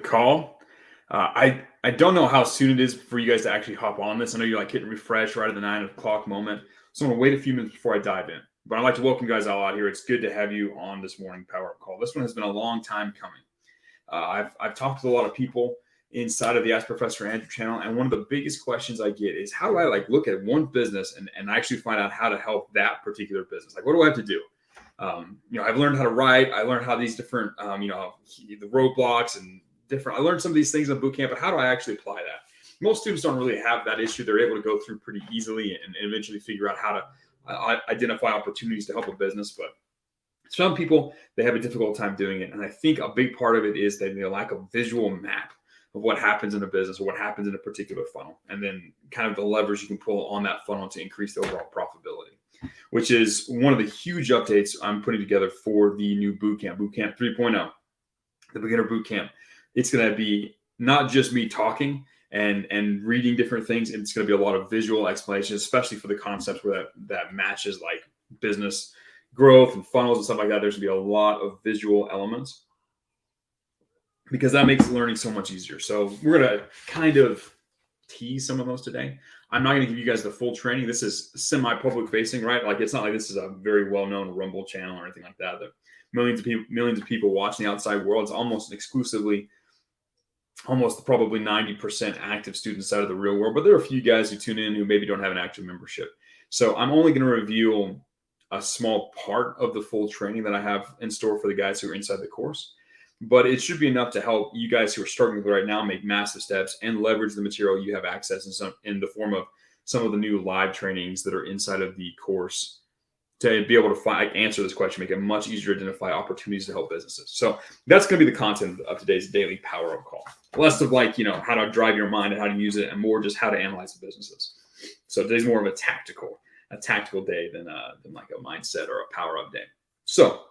call. I don't know how soon it is for you guys to actually hop on this. I know you're like hitting refresh right at the 9 o'clock moment. So I'm going to wait a few minutes before I dive in. But I'd like to welcome you guys all out here. It's good to have you on this morning Power Up Call. This one has been a long time coming. I've talked to a lot of people inside of the Ask Professor Andrew channel. And one of the biggest questions I get is how do I look at one business and actually find out how to help that particular business? Like, what do I have to do? I've learned how to write. I learned how these different, the roadblocks and different, I learned some of these things in boot camp, but how do I actually apply that? Most students don't really have that issue. They're able to go through pretty easily and eventually figure out how to identify opportunities to help a business. But some people, they have a difficult time doing it. And I think a big part of it is that they lack a visual map of what happens in a business or what happens in a particular funnel. And then kind of the levers you can pull on that funnel to increase the overall profitability, which is one of the huge updates I'm putting together for the new Bootcamp 3.0, the beginner bootcamp. It's going to be not just me talking and reading different things. It's going to be a lot of visual explanations, especially for the concepts where that matches like business growth and funnels and stuff like that. There's going to be a lot of visual elements because that makes learning so much easier. So we're going to kind of tease some of those today. I'm not going to give you guys the full training. This is semi-public facing, right? Like, it's not like this is a very well-known Rumble channel or anything like that. There are millions of people watching the outside world. It's almost exclusively, almost probably 90% active students out of the real world. But there are a few guys who tune in who maybe don't have an active membership. So I'm only going to reveal a small part of the full training that I have in store for the guys who are inside the course. But it should be enough to help you guys who are struggling with it right now make massive steps and leverage the material you have access in the form of some of the new live trainings that are inside of the course to be able to answer this question, make it much easier to identify opportunities to help businesses. So that's going to be the content of today's daily Power Up Call. Less of how to drive your mind and how to use it, and more just how to analyze the businesses. So today's more of a tactical day than like a mindset or a power up day. So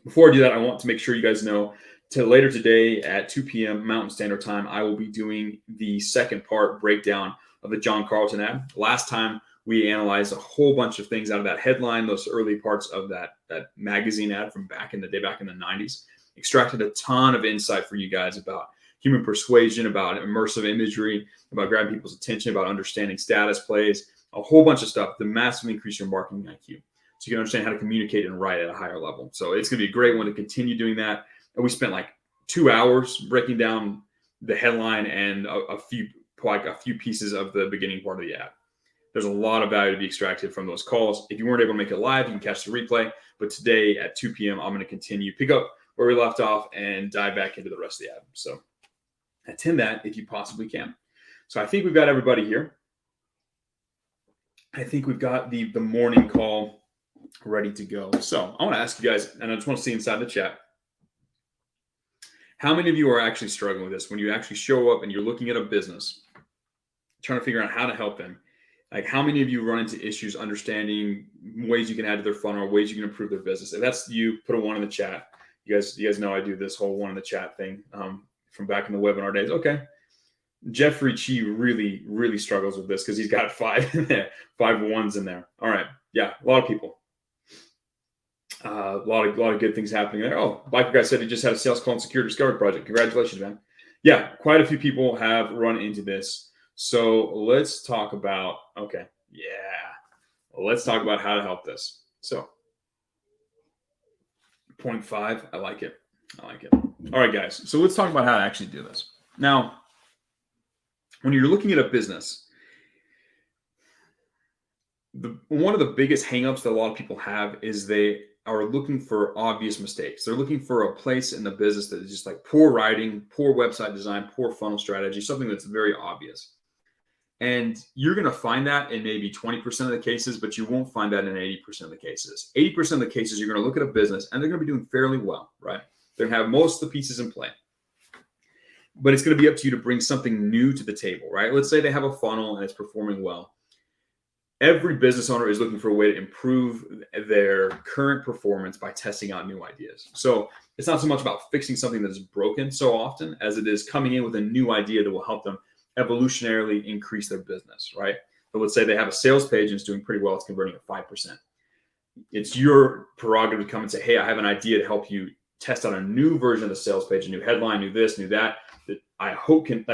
before I do that, I want to make sure you guys know later today at 2 p.m. Mountain Standard Time, I will be doing the second part breakdown of the John Carlton ad. Last time we analyzed a whole bunch of things out of that headline, those early parts of that magazine ad from back in the day, back in the 90s, extracted a ton of insight for you guys about human persuasion, about immersive imagery, about grabbing people's attention, about understanding status plays, a whole bunch of stuff to massively increase your marketing IQ. So you can understand how to communicate and write at a higher level. So it's going to be a great one to continue doing that. And we spent like 2 hours breaking down the headline and a few pieces of the beginning part of the ad. There's a lot of value to be extracted from those calls. If you weren't able to make it live, you can catch the replay. But today at 2 p.m., I'm going to continue, pick up where we left off and dive back into the rest of the ad. So attend that if you possibly can. So I think we've got everybody here. I think we've got the morning call ready to go. So I want to ask you guys, and I just want to see inside the chat, how many of you are actually struggling with this when you actually show up and you're looking at a business, trying to figure out how to help them? Like, how many of you run into issues understanding ways you can add to their funnel, ways you can improve their business? If that's you, put a 1 in the chat. You guys know I do this whole 1 in the chat thing from back in the webinar days. Okay. Jeffrey Chi really, really struggles with this because he's got 5 in there, 5 1s in there. All right. Yeah, a lot of people. A lot of good things happening there. Oh, Biker Guy said he just had a sales call and security discovery project. Congratulations, man. Yeah, quite a few people have run into this. So let's talk about, let's talk about how to help this. So 0.5, I like it. All right, guys. So let's talk about how to actually do this. Now, when you're looking at a business, one of the biggest hangups that a lot of people have is they are looking for obvious mistakes. They're looking for a place in the business that is just like poor writing, poor website design, poor funnel strategy, something that's very obvious. And you're going to find that in maybe 20% of the cases, but you won't find that in 80% of the cases. 80% of the cases, you're going to look at a business and they're going to be doing fairly well, right? They're going to have most of the pieces in play. But it's going to be up to you to bring something new to the table, right? Let's say they have a funnel and it's performing well. Every business owner is looking for a way to improve their current performance by testing out new ideas. So it's not so much about fixing something that is broken so often as it is coming in with a new idea that will help them evolutionarily increase their business, right? So let's say they have a sales page and it's doing pretty well. It's converting at 5%. It's your prerogative to come and say, hey, I have an idea to help you test out a new version of the sales page, a new headline, new this, new that I hope can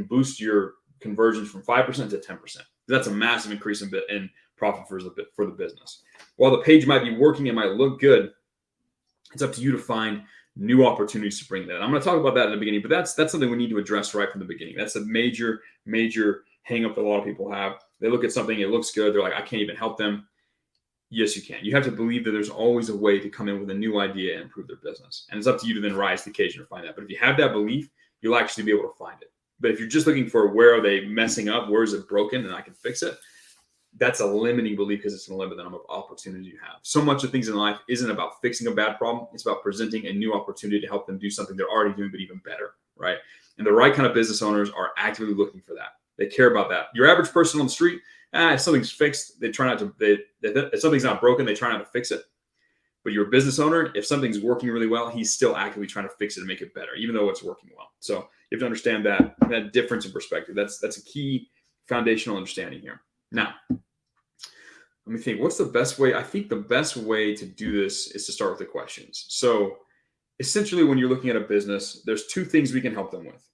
boost your conversions from 5% to 10%. That's a massive increase in profit for the business. While the page might be working, it might look good. It's up to you to find new opportunities to bring that. I'm going to talk about that in the beginning, but that's something we need to address right from the beginning. That's a major hang up that a lot of people have. They look at something, it looks good, they're like, I can't even help them. Yes, you can. You have to believe that there's always a way to come in with a new idea and improve their business. And it's up to you to then rise to the occasion to find that. But if you have that belief, you'll actually be able to find it. But if you're just looking for where are they messing up, where is it broken, and I can fix it, that's a limiting belief because it's going to limit the number of opportunities you have. So much of things in life isn't about fixing a bad problem. It's about presenting a new opportunity to help them do something they're already doing, but even better, right? And the right kind of business owners are actively looking for that. They care about that. Your average person on the street, if something's fixed, they try not to, if something's not broken, they try not to fix it. But your business owner, if something's working really well, he's still actively trying to fix it and make it better, even though it's working well. So you have to understand that difference in perspective. That's a key foundational understanding here. Now, let me think. What's the best way? I think the best way to do this is to start with the questions. So essentially, when you're looking at a business, there's two things we can help them with.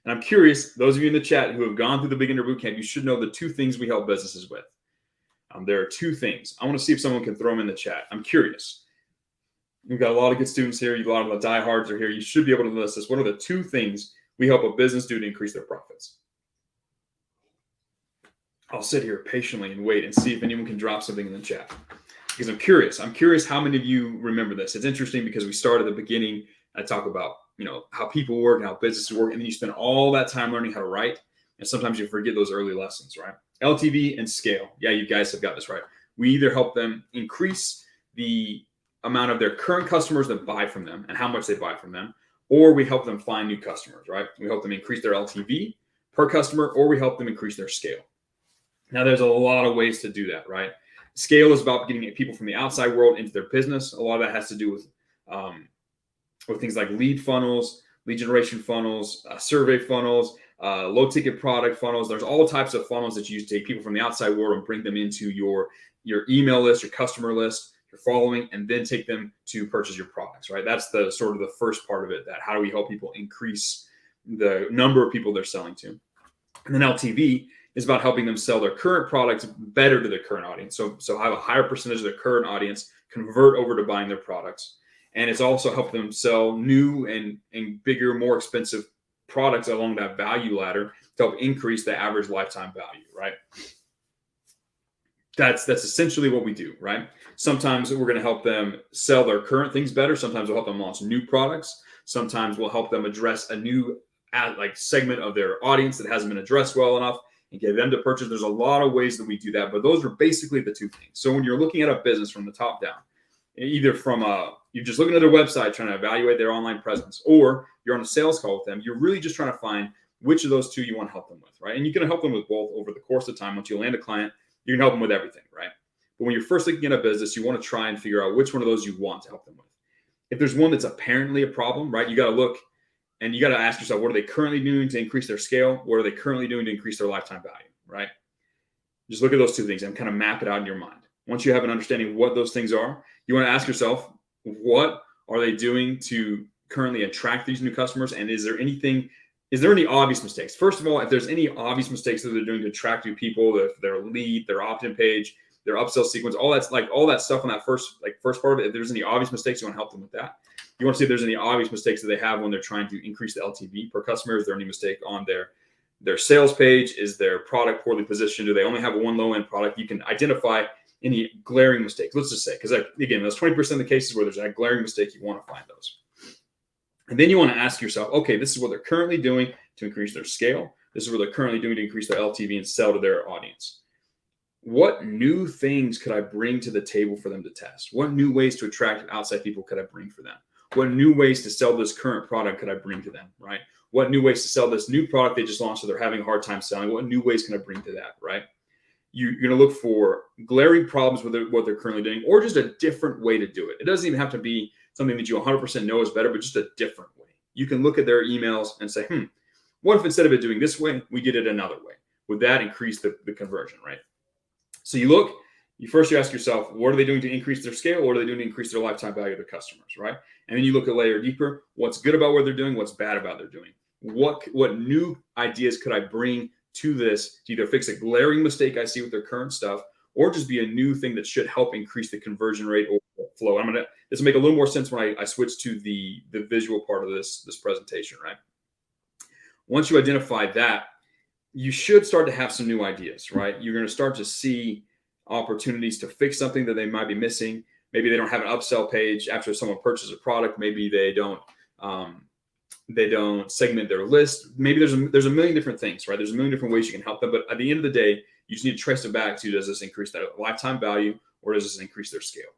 And I'm curious, those of you in the chat who have gone through the Beginner Bootcamp, you should know the two things we help businesses with. There are two things. I want to see if someone can throw them in the chat. I'm curious. We've got a lot of good students here. A lot of the diehards are here. You should be able to list this. What are the two things we help a business do to increase their profits? I'll sit here patiently and wait and see if anyone can drop something in the chat. Because I'm curious. I'm curious how many of you remember this. It's interesting because we start at the beginning. I talk about, how people work and how businesses work. And then you spend all that time learning how to write. And sometimes you forget those early lessons, right? LTV and scale. Yeah, you guys have got this right. We either help them increase the amount of their current customers that buy from them and how much they buy from them, or we help them find new customers, right? We help them increase their LTV per customer, or we help them increase their scale. Now, there's a lot of ways to do that, right? Scale is about getting people from the outside world into their business. A lot of that has to do with things like lead funnels, lead generation funnels, survey funnels, low ticket product funnels. There's all types of funnels that you use to take people from the outside world and bring them into your email list, your customer list, your following, and then take them to purchase your products, right? That's the sort of the first part of it, that how do we help people increase the number of people they're selling to? And then LTV is about helping them sell their current products better to their current audience. So have a higher percentage of their current audience convert over to buying their products. And it's also helping them sell new and bigger, more expensive products along that value ladder to help increase the average lifetime value, right? That's essentially what we do, right? Sometimes we're going to help them sell their current things better. Sometimes we'll help them launch new products. Sometimes we'll help them address a new segment of their audience that hasn't been addressed well enough and get them to purchase. There's a lot of ways that we do that, but those are basically the two things. So when you're looking at a business from the top down, either from you're just looking at their website trying to evaluate their online presence, or you're on a sales call with them, you're really just trying to find which of those two you want to help them with, right? And you can help them with both over the course of time. Once you land a client, you can help them with everything, right? But when you're first looking at a business, you want to try and figure out which one of those you want to help them with. If there's one that's apparently a problem, right, you got to look and you got to ask yourself, what are they currently doing to increase their scale? What are they currently doing to increase their lifetime value, right? Just look at those two things and kind of map it out in your mind. Once you have an understanding of what those things are, you want to ask yourself, what are they doing to currently attract these new customers? And is there any obvious mistakes? First of all, if there's any obvious mistakes that they're doing to attract new people, their lead, their opt-in page, their upsell sequence, all that stuff on that first part of it, if there's any obvious mistakes, you want to help them with that. You want to see if there's any obvious mistakes that they have when they're trying to increase the LTV per customer. Is there any mistake on their sales page? Is their product poorly positioned? Do they only have one low-end product? You can identify any glaring mistakes. Let's just say, because again, those 20% of the cases where there's a glaring mistake, you want to find those. And then you want to ask yourself, okay, this is what they're currently doing to increase their scale. This is what they're currently doing to increase their LTV and sell to their audience. What new things could I bring to the table for them to test? What new ways to attract outside people could I bring for them? What new ways to sell this current product could I bring to them, right? What new ways to sell this new product they just launched that they're having a hard time selling? What new ways can I bring to that, right? You're going to look for glaring problems with what they're currently doing, or just a different way to do it. It doesn't even have to be something that you 100% know is better, but just a different way. You can look at their emails and say, what if instead of it doing this way, we did it another way? Would that increase the conversion, right? So you look, you ask yourself, what are they doing to increase their scale? What are they doing to increase their lifetime value of their customers, right? And then you look a layer deeper. What's good about what they're doing? What's bad about they're doing? What new ideas could I bring to this to either fix a glaring mistake I see with their current stuff, or just be a new thing that should help increase the conversion rate or the flow? This will make a little more sense when I switch to the visual part of this presentation, right? Once you identify that, you should start to have some new ideas, right? You're going to start to see opportunities to fix something that they might be missing. Maybe they don't have an upsell page after someone purchases a product. Maybe they don't segment their list. Maybe there's a million different things, right? There's a million different ways you can help them. But at the end of the day, you just need to trace it back to, does this increase their lifetime value or does this increase their scale?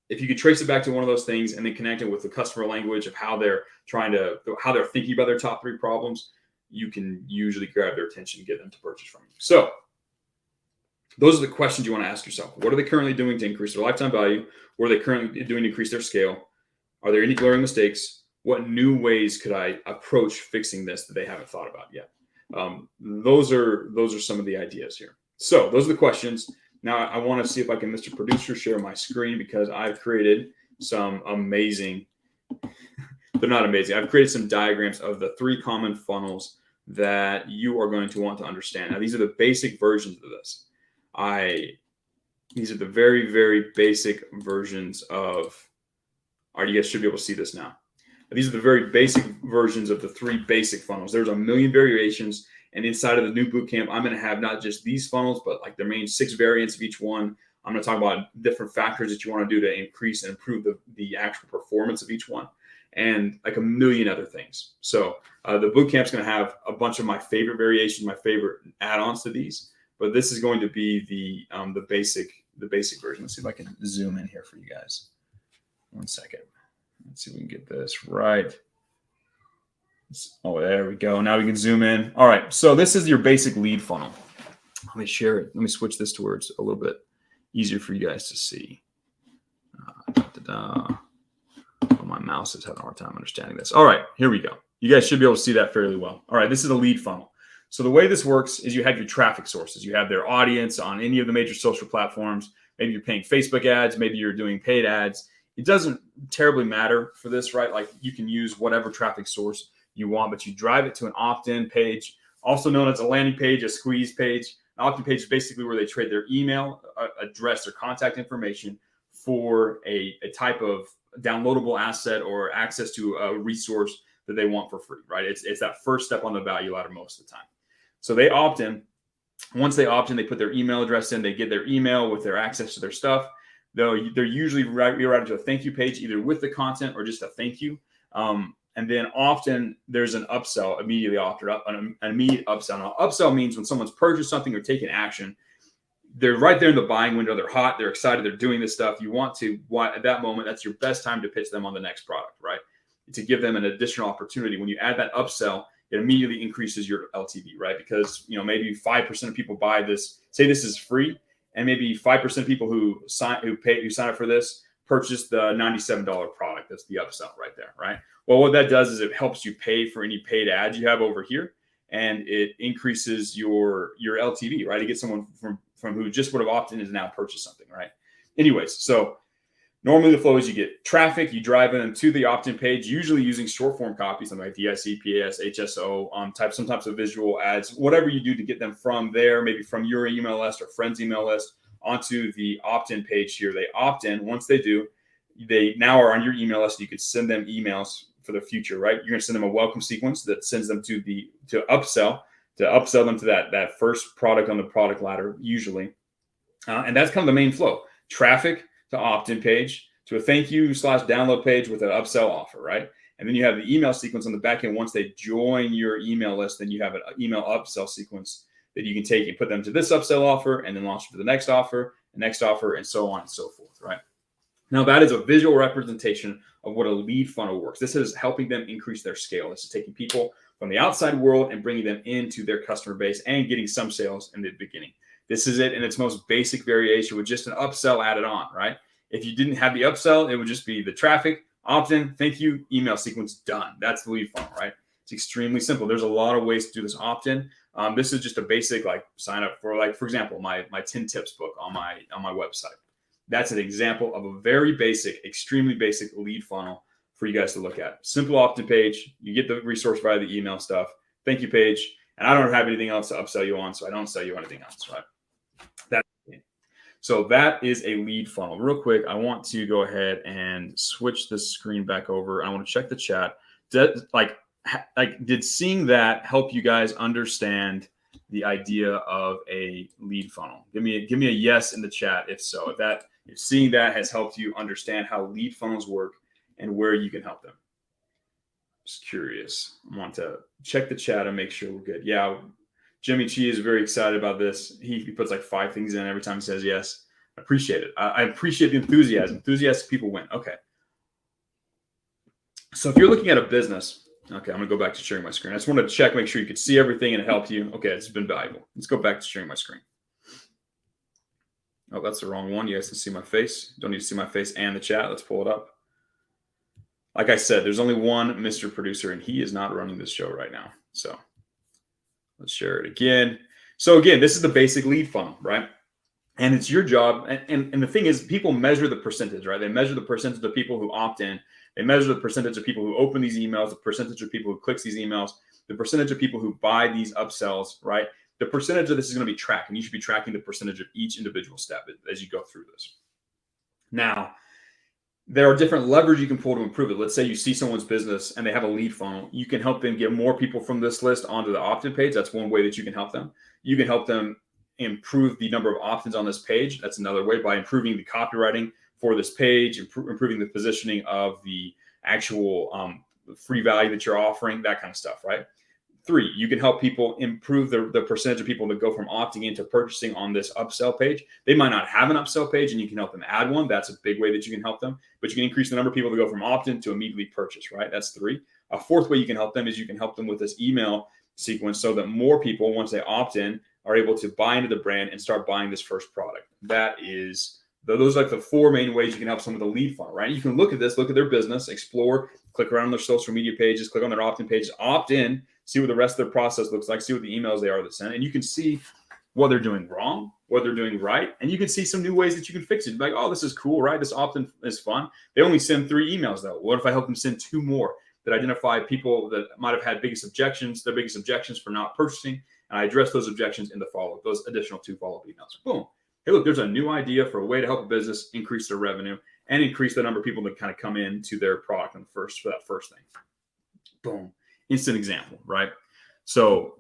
If you could trace it back to one of those things and then connect it with the customer language of how they're thinking about their top 3 problems, you can usually grab their attention and get them to purchase from you. So those are the questions you want to ask yourself. What are they currently doing to increase their lifetime value? What are they currently doing to increase their scale? Are there any glaring mistakes? What new ways could I approach fixing this that they haven't thought about yet? Those are some of the ideas here. So those are the questions. Now I want to see if I can, Mr. Producer, share my screen, because I've created some amazing, they're not amazing. I've created some diagrams of the 3 common funnels that you are going to want to understand. Now, these are the basic versions of this. These are the very, very basic versions of, all right, you guys should be able to see this now. These are the very basic versions of the 3 basic funnels. There's a million variations. And inside of the new bootcamp, I'm going to have not just these funnels, but like the main 6 variants of each one. I'm going to talk about different factors that you want to do to increase and improve the actual performance of each one, and like a million other things. So the bootcamp's going to have a bunch of my favorite variations, my favorite add-ons to these. But this is going to be the basic version. Let's see if I can zoom in here for you guys. One second. Let's see if we can get this right. Oh, there we go. Now we can zoom in. All right. So this is your basic lead funnel. Let me share it. Let me switch this to where it's a little bit easier for you guys to see. Oh, my mouse is having a hard time understanding this. All right. Here we go. You guys should be able to see that fairly well. All right. This is a lead funnel. So the way this works is you have your traffic sources. You have their audience on any of the major social platforms. Maybe you're paying Facebook ads. Maybe you're doing paid ads. It doesn't terribly matter for this, right? Like, you can use whatever traffic source you want, but you drive it to an opt-in page, also known as a landing page, a squeeze page. An opt-in page is basically where they trade their email address or contact information for a type of downloadable asset or access to a resource that they want for free, right? It's that first step on the value ladder most of the time. So they opt in. Once they opt in, they put their email address in. They get their email with their access to their stuff. They're usually rerouted to a thank you page, either with the content or just a thank you. And then often there's an upsell immediately after, an immediate upsell. Now, upsell means when someone's purchased something or taken action, they're right there in the buying window. They're hot. They're excited. They're doing this stuff. At that moment, that's your best time to pitch them on the next product, right? To give them an additional opportunity. When you add that upsell, it immediately increases your LTV, right? Because, maybe 5% of people buy this, say this is free, and maybe 5% of people who sign up for this purchase the $97 product. That's the upsell right there, right? Well, what that does is it helps you pay for any paid ads you have over here, and it increases your LTV, right? To get someone from who just would have opted in to now purchase something, right? Anyways, so normally the flow is you get traffic, you drive them to the opt-in page, usually using short form copies, something like DIC, PAS, HSO, some types of visual ads, whatever you do to get them from there, maybe from your email list or friend's email list onto the opt-in page here. They opt in. Once they do, they now are on your email list. You could send them emails for the future, right? You're going to send them a welcome sequence that sends them to upsell them to that first product on the product ladder, usually. And that's kind of the main flow. Traffic to opt-in page, to a thank you / download page with an upsell offer, right? And then you have the email sequence on the back end. Once they join your email list, then you have an email upsell sequence that you can take and put them to this upsell offer and then launch to the next offer, and so on and so forth, right? Now, that is a visual representation of what a lead funnel works. This is helping them increase their scale. This is taking people from the outside world and bringing them into their customer base and getting some sales in the beginning. This is it in its most basic variation with just an upsell added on, right? If you didn't have the upsell, it would just be the traffic, opt-in, thank you, email sequence, done. That's the lead funnel, right? It's extremely simple. There's a lot of ways to do this opt-in. This is just a basic like sign up for, like, for example, my 10 tips book on my website. That's an example of a very basic, extremely basic lead funnel for you guys to look at. Simple opt-in page. You get the resource via the email stuff. Thank you page. And I don't have anything else to upsell you on, so I don't sell you anything else, right? So that is a lead funnel. Real quick, I want to go ahead and switch the screen back over. I want to check the chat. Did seeing that help you guys understand the idea of a lead funnel? Give me a yes in the chat if so. If seeing that has helped you understand how lead funnels work and where you can help them. Just curious. I want to check the chat and make sure we're good. Yeah, Jimmy Chi is very excited about this. He puts like 5 things in every time he says yes. I appreciate it. I appreciate the enthusiasm. Enthusiastic people win. Okay. So if you're looking at a business, okay, I'm going to go back to sharing my screen. I just wanted to check, make sure you could see everything and it helped you. Okay, it's been valuable. Let's go back to sharing my screen. Oh, that's the wrong one. You guys can see my face. Don't need to see my face and the chat. Let's pull it up. Like I said, there's only one Mr. Producer, and he is not running this show right now. So let's share it again. So again, this is the basic lead funnel, right? And it's your job. And the thing is, people measure the percentage, right? They measure the percentage of people who opt in. They measure the percentage of people who open these emails, the percentage of people who clicks these emails, the percentage of people who buy these upsells, right? The percentage of this is going to be tracked, and you should be tracking the percentage of each individual step as you go through this. Now, there are different levers you can pull to improve it. Let's say you see someone's business and they have a lead funnel. You can help them get more people from this list onto the opt-in page. That's one way that you can help them. You can help them improve the number of opt-ins on this page. That's another way, by improving the copywriting for this page, improving the positioning of the actual free value that you're offering, that kind of stuff, right? 3, you can help people improve the percentage of people that go from opting into purchasing on this upsell page. They might not have an upsell page, and you can help them add one. That's a big way that you can help them. But you can increase the number of people that go from opt-in to immediately purchase, right? That's 3. A 4th way you can help them is you can help them with this email sequence so that more people, once they opt in, are able to buy into the brand and start buying this first product. Those are like the 4 main ways you can help someone with a lead funnel, right? You can look at this, look at their business, explore, click around on their social media pages, click on their opt-in pages, opt in, see what the rest of their process looks like, see what the emails they are that send, and you can see what they're doing wrong, what they're doing right, and you can see some new ways that you can fix it. Like, oh, this is cool, right? This opt-in is fun. They only send 3 emails though. What if I help them send 2 more that identify people that might have had their biggest objections for not purchasing, and I address those objections in the follow-up, those additional 2 follow-up emails. Boom. Hey, look, there's a new idea for a way to help a business increase their revenue and increase the number of people that kind of come into their product for that first thing. Boom. Instant example, right? So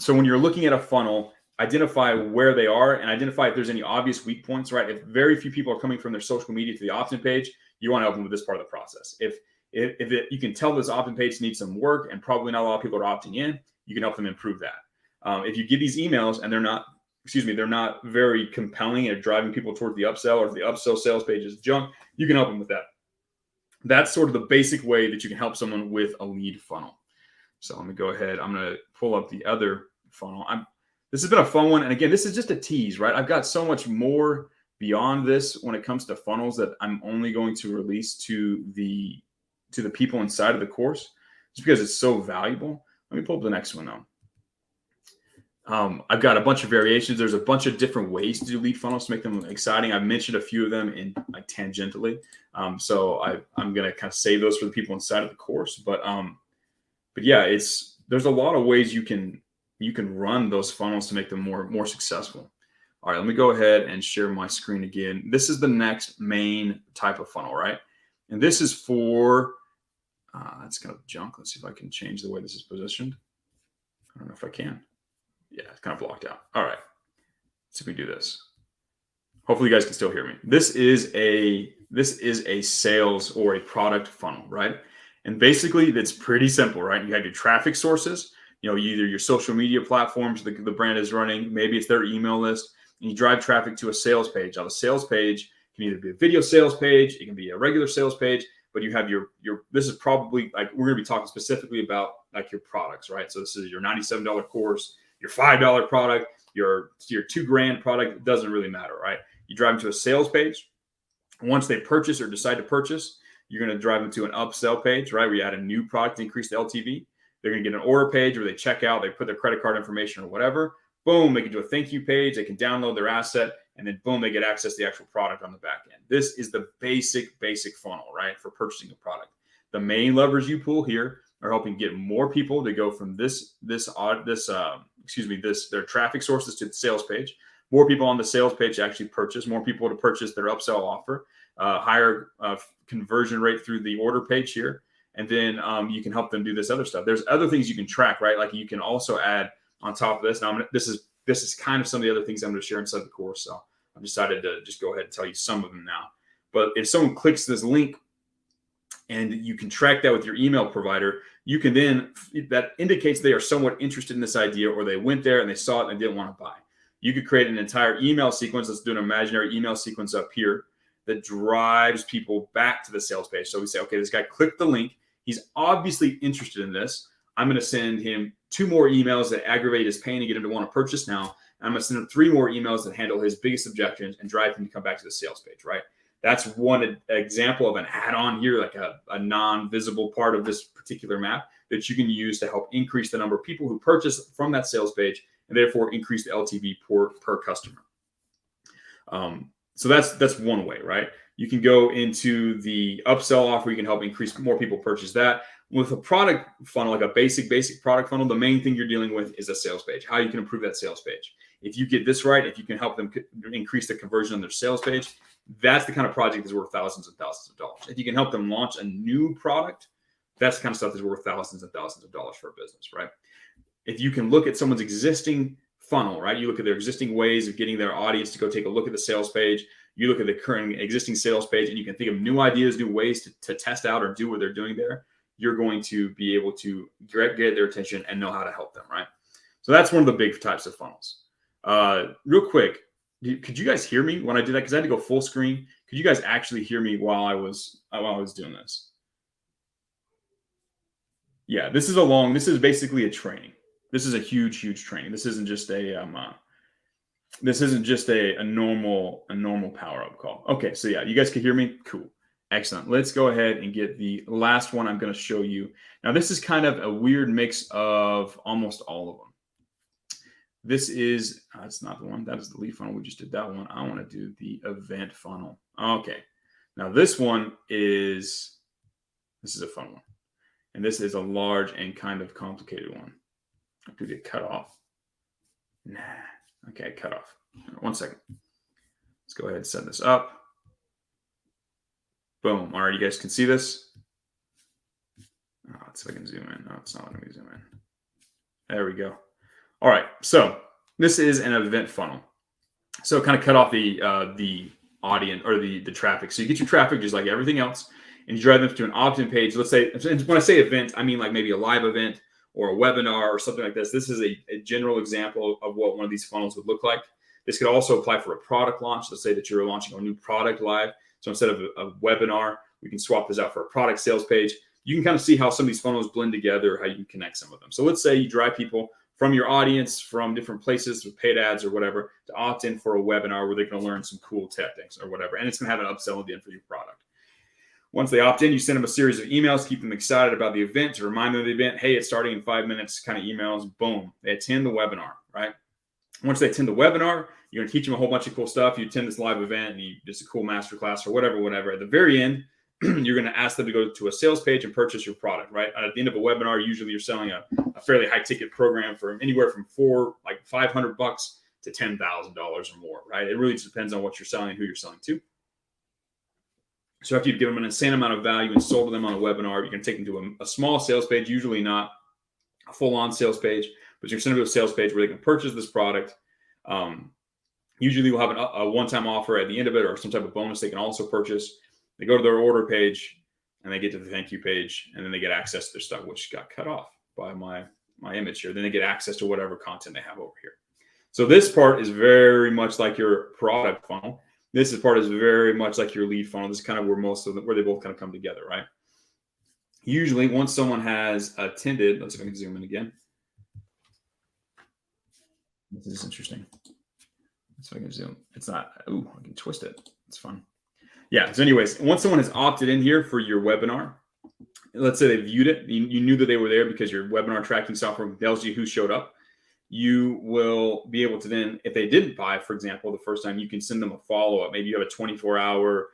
when you're looking at a funnel, identify where they are and identify if there's any obvious weak points, right? If very few people are coming from their social media to the opt-in page, you want to help them with this part of the process. If you can tell this opt-in page needs some work and probably not a lot of people are opting in, you can help them improve that. If you give these emails and they're not very compelling and driving people toward the upsell, or if the upsell sales page is junk, you can help them with that. That's sort of the basic way that you can help someone with a lead funnel. So let me go ahead. I'm going to pull up the other funnel. This has been a fun one. And again, this is just a tease, right? I've got so much more beyond this when it comes to funnels that I'm only going to release to the people inside of the course, just because it's so valuable. Let me pull up the next one though. I've got a bunch of variations. There's a bunch of different ways to do lead funnels to make them exciting. I've mentioned a few of them in like tangentially. So I'm going to kind of save those for the people inside of the course. But yeah, there's a lot of ways you can run those funnels to make them more successful. All right, let me go ahead and share my screen again. This is the next main type of funnel, right? And this is for, that's kind of junk. Let's see if I can change the way this is positioned. I don't know if I can. Yeah, it's kind of blocked out. All right, let's see if we do this. Hopefully you guys can still hear me. This is a sales or a product funnel, right? And basically it's pretty simple, right? You have your traffic sources, either your social media platforms the brand is running, maybe it's their email list, and you drive traffic to a sales page. Now the sales page can either be a video sales page, it can be a regular sales page, but you have your this is probably like, we're going to be talking specifically about like your products, right? So this is your $97 course, your $5 product, your $2,000 product. It doesn't really matter, right? You drive them to a sales page. Once they purchase or decide to purchase, you're going to drive them to an upsell page, right? Where you add a new product to increase the LTV. They're going to get an order page where they check out, they put their credit card information or whatever. Boom, they can do a thank you page. They can download their asset, and then boom, they get access to the actual product on the back end. This is the basic funnel, right, for purchasing a product. The main levers you pull here are helping get more people to go from their traffic sources to the sales page. More people on the sales page to actually purchase. More people to purchase their upsell offer. Higher conversion rate through the order page here, and then you can help them do this other stuff. There's other things you can track, right? Like you can also add on top of this. Now, this is kind of some of the other things I'm going to share inside the course. So I've decided to just go ahead and tell you some of them now. But if someone clicks this link and you can track that with your email provider, you can then, that indicates they are somewhat interested in this idea, or they went there and they saw it and didn't want to buy. You could create an entire email sequence. Let's do an imaginary email sequence up here that drives people back to the sales page. So we say, okay, this guy clicked the link. He's obviously interested in this. I'm going to send him 2 more emails that aggravate his pain and get him to want to purchase now. And I'm going to send him 3 more emails that handle his biggest objections and drive him to come back to the sales page, right? That's one example of an add-on here, like a non-visible part of this particular map that you can use to help increase the number of people who purchase from that sales page and therefore increase the LTV per customer. So that's one way, right? You can go into the upsell offer. You can help increase more people purchase that. With a product funnel, like a basic product funnel, the main thing you're dealing with is a sales page, how you can improve that sales page. If you get this right, if you can help them increase the conversion on their sales page, that's the kind of project that's worth thousands and thousands of dollars. If you can help them launch a new product, that's the kind of stuff that's worth thousands and thousands of dollars for a business, right? If you can look at someone's existing funnel, right? You look at their existing ways of getting their audience to go take a look at the sales page. You look at the current existing sales page, and you can think of new ideas, new ways to test out or do what they're doing there. You're going to be able to get their attention and know how to help them, right? So that's one of the big types of funnels. Real quick, could you guys hear me when I did that? Because I had to go full screen. Could you guys actually hear me while I was doing this? Yeah, this is basically a training. This is a huge training. This isn't just a normal power up call. Okay, so yeah, you guys can hear me. Cool. Excellent. Let's go ahead and get the last one I'm going to show you. Now, this is kind of a weird mix of almost all of them. This is, that's not the one. That is the lead funnel. We just did that one. I want to do the event funnel. Okay. Now, this is a fun one. And this is a large and kind of complicated one. Do the cutoff. Nah. Okay, cutoff. 1 second. Let's go ahead and set this up. Boom. All right, you guys can see this. Oh, let's see if I can zoom in. No, it's not letting me zoom in. There we go. All right, so this is an event funnel. So kind of cut off the audience or the traffic. So you get your traffic just like everything else, and you drive them to an opt-in page. Let's say, when I say event, I mean like maybe a live event or a webinar or something like this. This is a general example of what one of these funnels would look like. This could also apply for a product launch. Let's say that you're launching a new product live. So instead of a webinar, we can swap this out for a product sales page. You can kind of see how some of these funnels blend together, how you can connect some of them. So let's say you drive people from your audience, from different places with paid ads or whatever, to opt in for a webinar where they're going to learn some cool tactics or whatever. And it's going to have an upsell at the end for your product. Once they opt in, you send them a series of emails, keep them excited about the event, to remind them of the event. Hey, it's starting in 5 minutes, kind of emails. Boom. They attend the webinar, right? Once they attend the webinar, you're going to teach them a whole bunch of cool stuff. You attend this live event and just a cool masterclass or whatever. At the very end, you're going to ask them to go to a sales page and purchase your product, right? At the end of a webinar, usually you're selling a fairly high ticket program for anywhere from $500 to $10,000 or more, right? It really just depends on what you're selling and who you're selling to. So after you've given them an insane amount of value and sold to them on a webinar, you're going to take them to a small sales page, usually not a full-on sales page, but you're going to send them to a sales page where they can purchase this product. Usually we'll have a one-time offer at the end of it or some type of bonus they can also purchase. They go to their order page and they get to the thank you page, and then they get access to their stuff, which got cut off by my image here. Then they get access to whatever content they have over here. So this part is very much like your product funnel. This part is very much like your lead funnel. This is kind of where they both kind of come together, right? Usually once someone has attended, let's see if I can zoom in again. This is interesting. So I can zoom. It's not, I can twist it. It's fun. Yeah. So anyways, once someone has opted in here for your webinar, let's say they viewed it, you knew that they were there because your webinar tracking software tells you who showed up. You will be able to then, if they didn't buy, for example, the first time, you can send them a follow-up. Maybe you have a 24-hour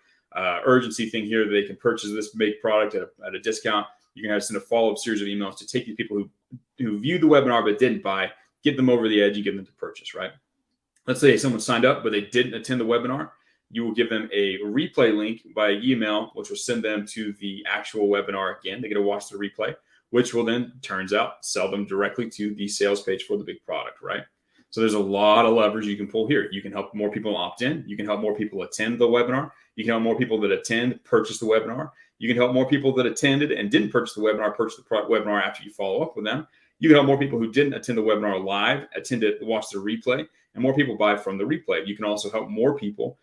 urgency thing here that they can purchase this big product at a discount. You can have send a follow-up series of emails to take the people who viewed the webinar but didn't buy, get them over the edge, you get them to purchase, right? Let's say someone signed up, but they didn't attend the webinar. You will give them a replay link by email, which will send them to the actual webinar again. They get to watch the replay, which will then, turns out, sell them directly to the sales page for the big product, right? So there's a lot of levers you can pull here. You can help more people opt in. You can help more people attend the webinar. You can help more people that attend purchase the webinar. You can help more people that attended and didn't purchase the webinar purchase the webinar after you follow up with them. You can help more people who didn't attend the webinar live, attend it, watch the replay, and more people buy from the replay. You can also help more people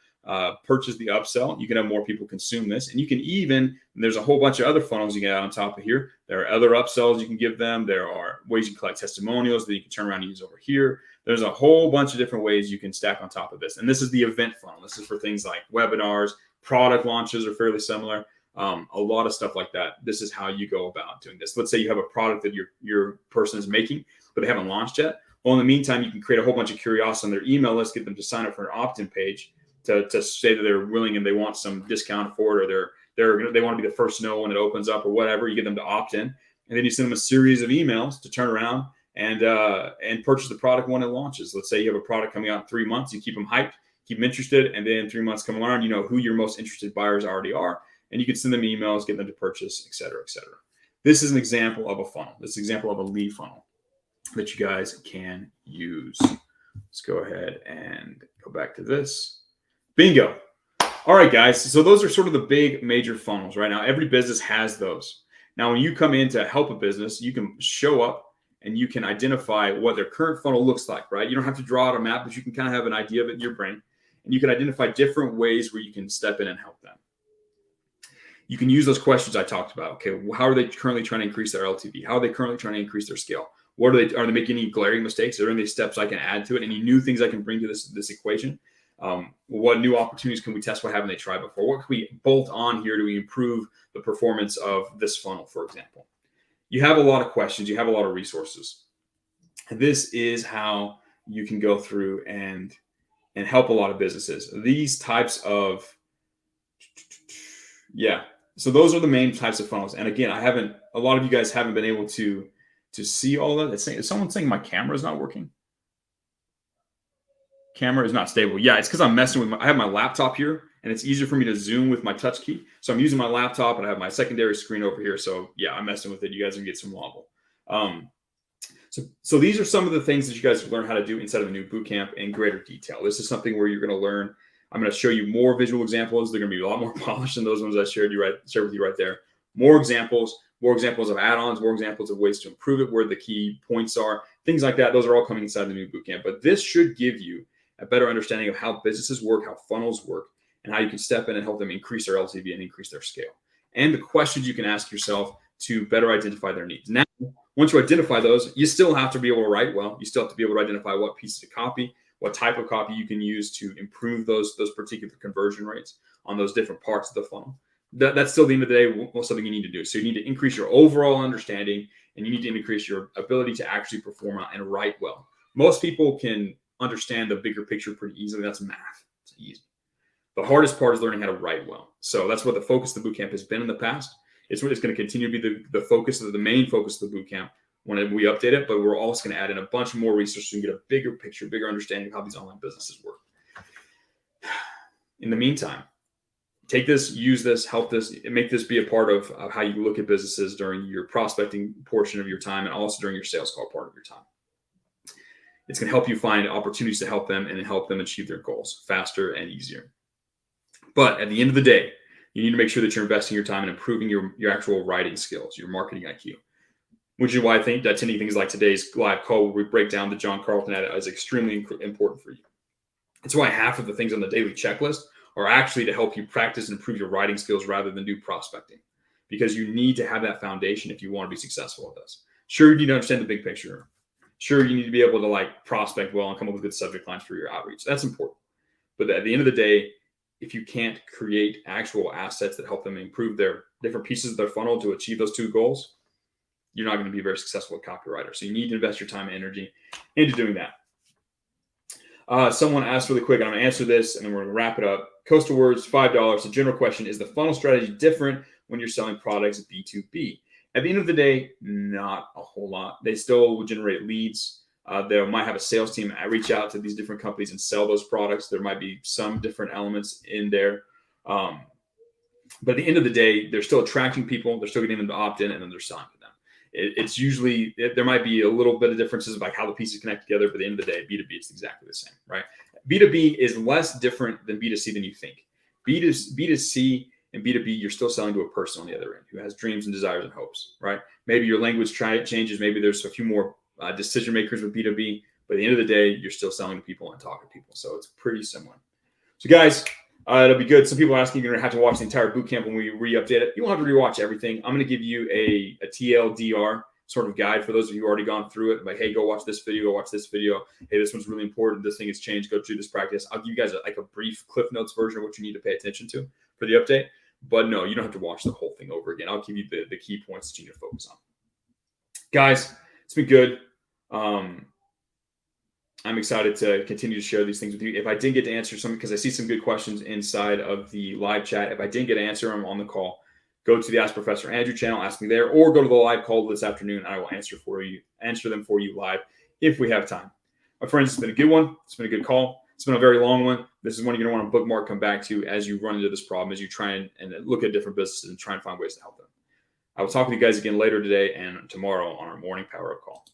purchase the upsell. You can have more people consume this, and you can even, there's a whole bunch of other funnels you get on top of here. There are other upsells you can give them. There are ways you can collect testimonials that you can turn around and use over here. There's a whole bunch of different ways you can stack on top of this. And this is the event funnel. This is for things like webinars, product launches are fairly similar. A lot of stuff like that. This is how you go about doing this. Let's say you have a product that your person is making, but they haven't launched yet. Well, in the meantime, you can create a whole bunch of curiosity on their email list, get them to sign up for an opt-in page to say that they're willing and they want some discount for it, or they want to be the first to know when it opens up or whatever. You get them to opt in, and then you send them a series of emails to turn around and purchase the product when it launches. Let's say you have a product coming out in 3 months. You keep them hyped, keep them interested, and then 3 months come along, you know who your most interested buyers already are, and you can send them emails, get them to purchase, et cetera, et cetera. This is an example of a funnel. This is an example of a lead funnel that you guys can use. Let's go ahead and go back to this. Bingo. All right, guys. So those are sort of the big major funnels right now. Every business has those. Now, when you come in to help a business, you can show up and you can identify what their current funnel looks like, right? You don't have to draw out a map, but you can kind of have an idea of it in your brain. And you can identify different ways where you can step in and help them. You can use those questions I talked about. Okay, how are they currently trying to increase their LTV? How are they currently trying to increase their scale? Are they making any glaring mistakes? Are there any steps I can add to it? Any new things I can bring to this equation? What new opportunities can we test? What haven't they tried before? What can we bolt on here to improve the performance of this funnel, for example? You have a lot of questions. You have a lot of resources. And this is how you can go through and help a lot of businesses. These types of, so those are the main types of funnels. And again, a lot of you guys haven't been able to see all of that. Is someone saying my camera is not working? Camera is not stable. Yeah, it's because I'm messing with I have my laptop here, and it's easier for me to zoom with my touch key. So I'm using my laptop, and I have my secondary screen over here. So yeah, I'm messing with it. You guys can get some wobble. So these are some of the things that you guys learn how to do inside of a new bootcamp in greater detail. This is something where you're going to learn. I'm going to show you more visual examples. They're going to be a lot more polished than those ones I shared with you right there. More examples of add-ons, more examples of ways to improve it, where the key points are, things like that. Those are all coming inside the new bootcamp. But this should give you a better understanding of how businesses work, how funnels work, and how you can step in and help them increase their LTV and increase their scale. And the questions you can ask yourself to better identify their needs. Now, once you identify those, you still have to be able to write well. You still have to be able to identify what pieces of copy, what type of copy you can use to improve those particular conversion rates on those different parts of the funnel. That's still, at the end of the day, something you need to do. So you need to increase your overall understanding, and you need to increase your ability to actually perform and write well. Most people can understand the bigger picture pretty easily. That's math. It's easy. The hardest part is learning how to write well. So that's what the focus of the bootcamp has been in the past. It's what it's going to continue to be the focus of the main focus of the bootcamp when we update it. But we're also going to add in a bunch more research and get a bigger picture, bigger understanding of how these online businesses work. In the meantime, take this, use this, help this, make this be a part of how you look at businesses during your prospecting portion of your time, and also during your sales call part of your time. It's going to help you find opportunities to help them and help them achieve their goals faster and easier. But at the end of the day, you need to make sure that you're investing your time in improving your actual writing skills, your marketing IQ, which is why I think that attending things like today's live call, where we break down the John Carlton edit, is extremely important for you. It's why half of the things on the daily checklist are actually to help you practice and improve your writing skills rather than do prospecting, because you need to have that foundation if you want to be successful at this. Sure, you need to understand the big picture. Sure, you need to be able to prospect well and come up with good subject lines for your outreach. That's important. But at the end of the day, if you can't create actual assets that help them improve their different pieces of their funnel to achieve those two goals, you're not going to be a very successful copywriter. So you need to invest your time and energy into doing that. Someone asked really quick, and I'm going to answer this, and then we're going to wrap it up. Coastal Words, $5. The general question, is the funnel strategy different when you're selling products B2B? At the end of the day, not a whole lot. They still will generate leads. They might have a sales team reach out to these different companies and sell those products. There might be some different elements in there. But at the end of the day, they're still attracting people. They're still getting them to opt in, and then they're selling to them. It's usually, there might be a little bit of differences of like how the pieces connect together, but at the end of the day, B2B, it's exactly the same, right? B2B is less different than B2C than you think. B2C and B2B, you're still selling to a person on the other end who has dreams and desires and hopes, right? Maybe your language changes. Maybe there's a few more decision makers with B2B, but at the end of the day, you're still selling to people and talking to people. So it's pretty similar. So guys, it'll be good. Some people are asking, you're going to have to watch the entire boot camp when we re-update it. You won't have to rewatch everything. I'm going to give you a TLDR sort of guide for those of you who already gone through it. Like, hey, go watch this video, go watch this video. Hey, this one's really important. This thing has changed. Go through this practice. I'll give you guys a brief Cliff Notes version of what you need to pay attention to for the update. But no, you don't have to watch the whole thing over again. I'll give you the key points that you need to focus on. Guys, it's been good. I'm excited to continue to share these things with you. If I didn't get to answer some, because I see some good questions inside of the live chat, if I didn't get to answer them on the call, go to the Ask Professor Andrew channel, ask me there, or go to the live call this afternoon. I will answer them for you live if we have time. My friends, it's been a good one. It's been a good call. It's been a very long one. This is one you're going to want to bookmark, come back to as you run into this problem, as you try and look at different businesses and try and find ways to help them. I will talk with you guys again later today and tomorrow on our morning power-up call.